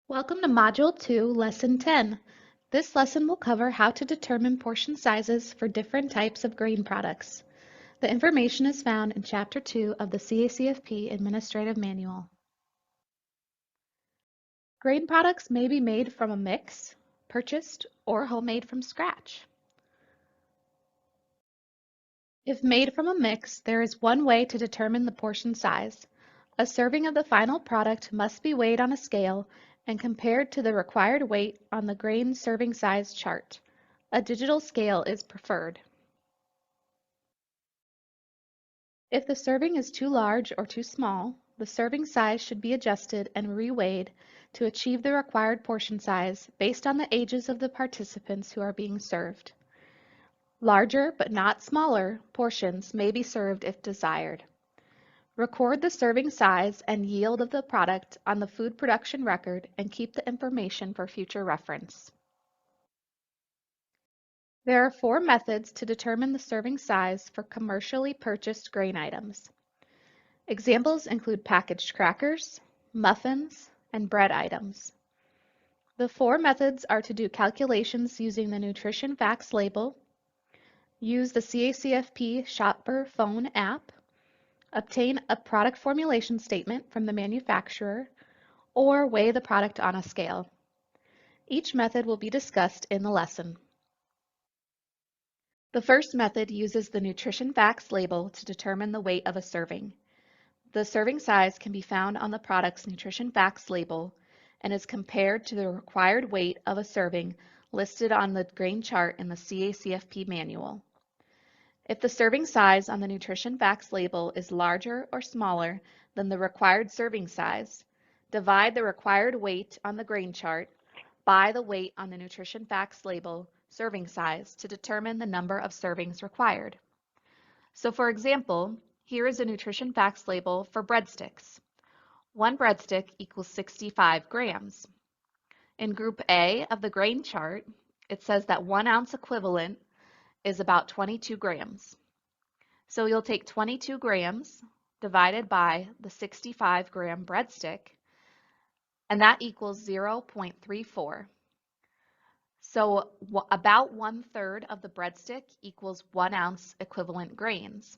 Welcome to Module 2, Lesson 10. This lesson will cover how to determine portion sizes for different types of grain products. The information is found in Chapter 2 of the CACFP Administrative Manual. Grain products may be made from a mix, purchased, or homemade from scratch. If made from a mix, there is one way to determine the portion size. A serving of the final product must be weighed on a scale and compared to the required weight on the grain serving size chart. A digital scale is preferred. If the serving is too large or too small, the serving size should be adjusted and reweighed to achieve the required portion size based on the ages of the participants who are being served. Larger, but not smaller, portions may be served if desired. Record the serving size and yield of the product on the food production record and keep the information for future reference. There are 4 methods to determine the serving size for commercially purchased grain items. Examples include packaged crackers, muffins, and bread items. The 4 methods are to do calculations using the Nutrition Facts label, use the CACFP Shopper phone app, obtain a product formulation statement from the manufacturer, or weigh the product on a scale. Each method will be discussed in the lesson. The first method uses the Nutrition Facts label to determine the weight of a serving. The serving size can be found on the product's Nutrition Facts label and is compared to the required weight of a serving listed on the grain chart in the CACFP manual. If the serving size on the Nutrition Facts label is larger or smaller than the required serving size, divide the required weight on the grain chart by the weight on the Nutrition Facts label serving size to determine the number of servings required. So for example, here is a Nutrition Facts label for breadsticks. 1 breadstick equals 65 grams. In Group A of the grain chart, it says that 1 ounce equivalent is about 22 grams. So you'll take 22 grams divided by the 65 gram breadstick, and that equals 0.34. So about 1/3 of the breadstick equals 1 ounce equivalent grains.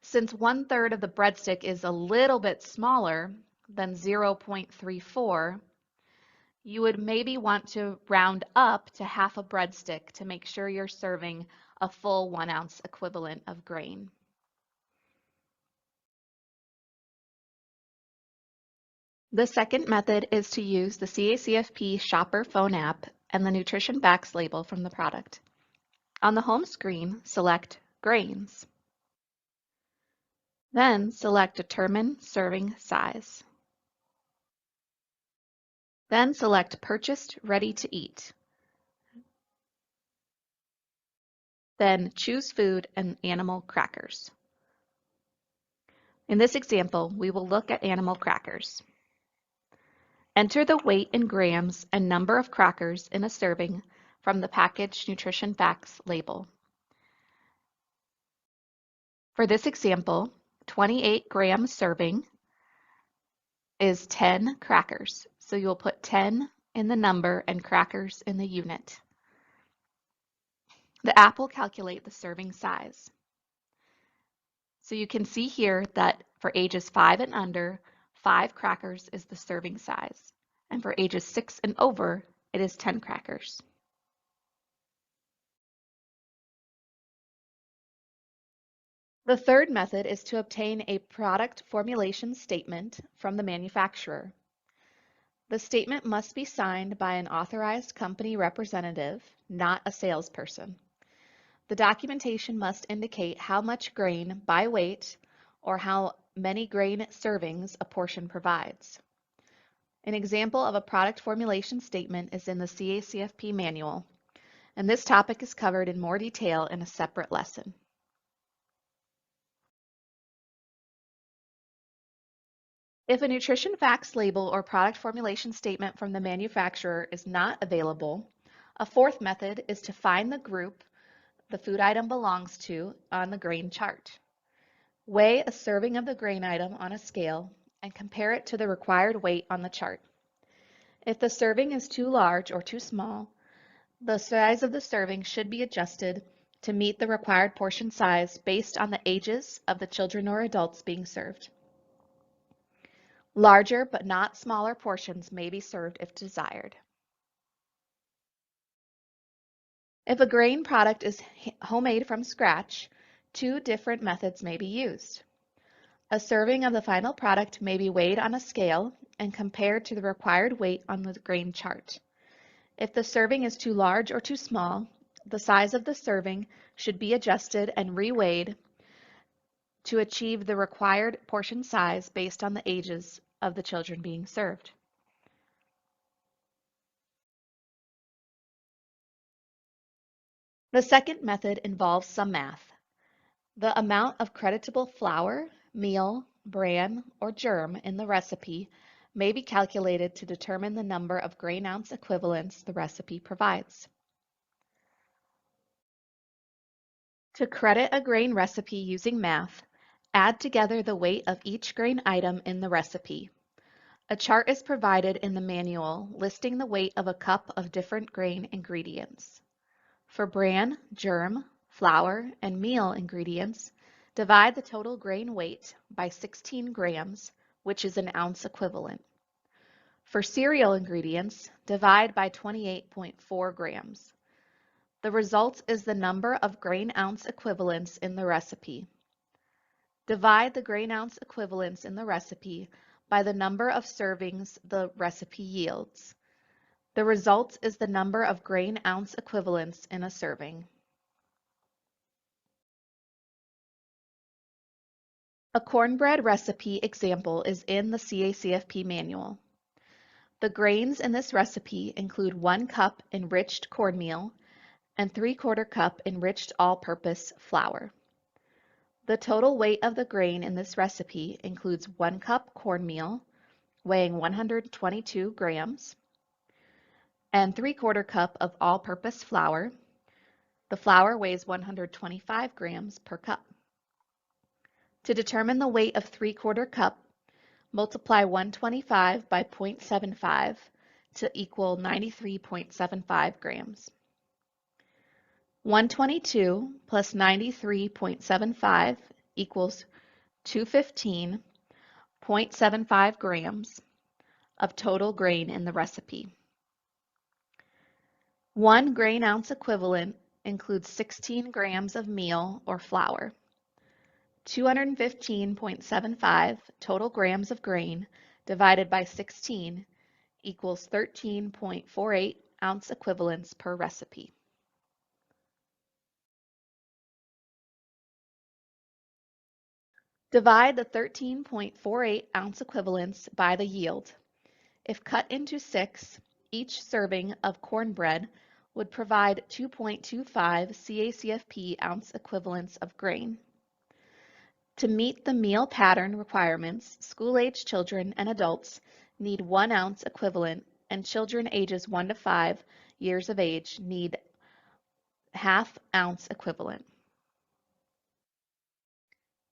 Since 1/3 of the breadstick is a little bit smaller than 0.34, you would maybe want to round up to half a breadstick to make sure you're serving a full 1 ounce equivalent of grain. The second method is to use the CACFP Shopper phone app and the Nutrition Facts label from the product. On the home screen, select Grains. Then select Determine Serving Size. Then select Purchased Ready to Eat. Then choose Food and Animal Crackers. In this example, we will look at animal crackers. Enter the weight in grams and number of crackers in a serving from the packaged Nutrition Facts label. For this example, 28 gram serving is 10 crackers. So you'll put 10 in the number and crackers in the unit. The app will calculate the serving size. So you can see here that for ages 5 and under, 5 crackers is the serving size. And for ages 6 and over, it is 10 crackers. The third method is to obtain a product formulation statement from the manufacturer. The statement must be signed by an authorized company representative, not a salesperson. The documentation must indicate how much grain by weight or how many grain servings a portion provides. An example of a product formulation statement is in the CACFP manual, and this topic is covered in more detail in a separate lesson. If a Nutrition Facts label or product formulation statement from the manufacturer is not available, a fourth method is to find the group the food item belongs to on the grain chart. Weigh a serving of the grain item on a scale and compare it to the required weight on the chart. If the serving is too large or too small, the size of the serving should be adjusted to meet the required portion size based on the ages of the children or adults being served. Larger but not smaller portions may be served if desired. If a grain product is homemade from scratch, two different methods may be used. A serving of the final product may be weighed on a scale and compared to the required weight on the grain chart. If the serving is too large or too small, the size of the serving should be adjusted and reweighed to achieve the required portion size based on the ages of the children being served. The second method involves some math. The amount of creditable flour, meal, bran, or germ in the recipe may be calculated to determine the number of grain ounce equivalents the recipe provides. To credit a grain recipe using math, add together the weight of each grain item in the recipe. A chart is provided in the manual listing the weight of a cup of different grain ingredients. For bran, germ, flour, and meal ingredients, divide the total grain weight by 16 grams, which is an ounce equivalent. For cereal ingredients, divide by 28.4 grams. The result is the number of grain ounce equivalents in the recipe. Divide the grain ounce equivalents in the recipe by the number of servings the recipe yields. The result is the number of grain ounce equivalents in a serving. A cornbread recipe example is in the CACFP manual. The grains in this recipe include 1 cup enriched cornmeal and 3/4 cup enriched all-purpose flour. The total weight of the grain in this recipe includes 1 cup cornmeal, weighing 122 grams, and 3/4 cup of all-purpose flour. The flour weighs 125 grams per cup. To determine the weight of 3/4 cup, multiply 125 by 0.75 to equal 93.75 grams. 122 plus 93.75 equals 215.75 grams of total grain in the recipe. 1 grain ounce equivalent includes 16 grams of meal or flour. 215.75 total grams of grain divided by 16 equals 13.48 ounce equivalents per recipe. Divide the 13.48 ounce equivalents by the yield. If cut into 6, each serving of cornbread would provide 2.25 CACFP ounce equivalents of grain. To meet the meal pattern requirements, school-age children and adults need 1 ounce equivalent, and children ages 1 to 5 years of age need ½ ounce equivalent.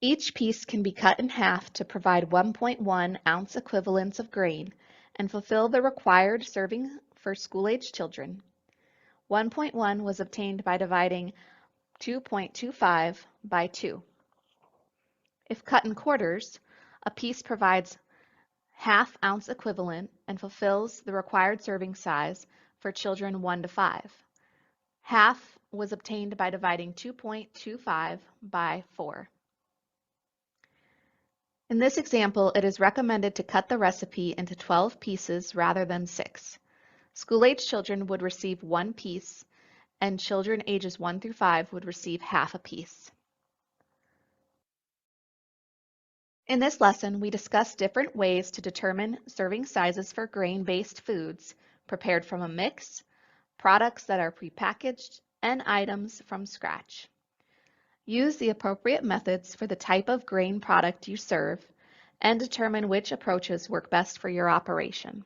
Each piece can be cut in half to provide 1.1 ounce equivalents of grain and fulfill the required serving for school-age children. 1.1 was obtained by dividing 2.25 by 2. If cut in quarters, a piece provides ½ ounce equivalent and fulfills the required serving size for children 1 to 5. Half was obtained by dividing 2.25 by 4. In this example, it is recommended to cut the recipe into 12 pieces rather than 6. School-age children would receive 1 piece, and children ages 1 through 5 would receive half a piece. In this lesson, we discussed different ways to determine serving sizes for grain-based foods prepared from a mix, products that are prepackaged, and items from scratch. Use the appropriate methods for the type of grain product you serve and determine which approaches work best for your operation.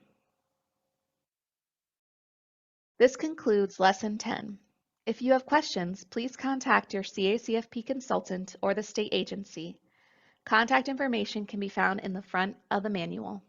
This concludes Lesson 10. If you have questions, please contact your CACFP consultant or the state agency. Contact information can be found in the front of the manual.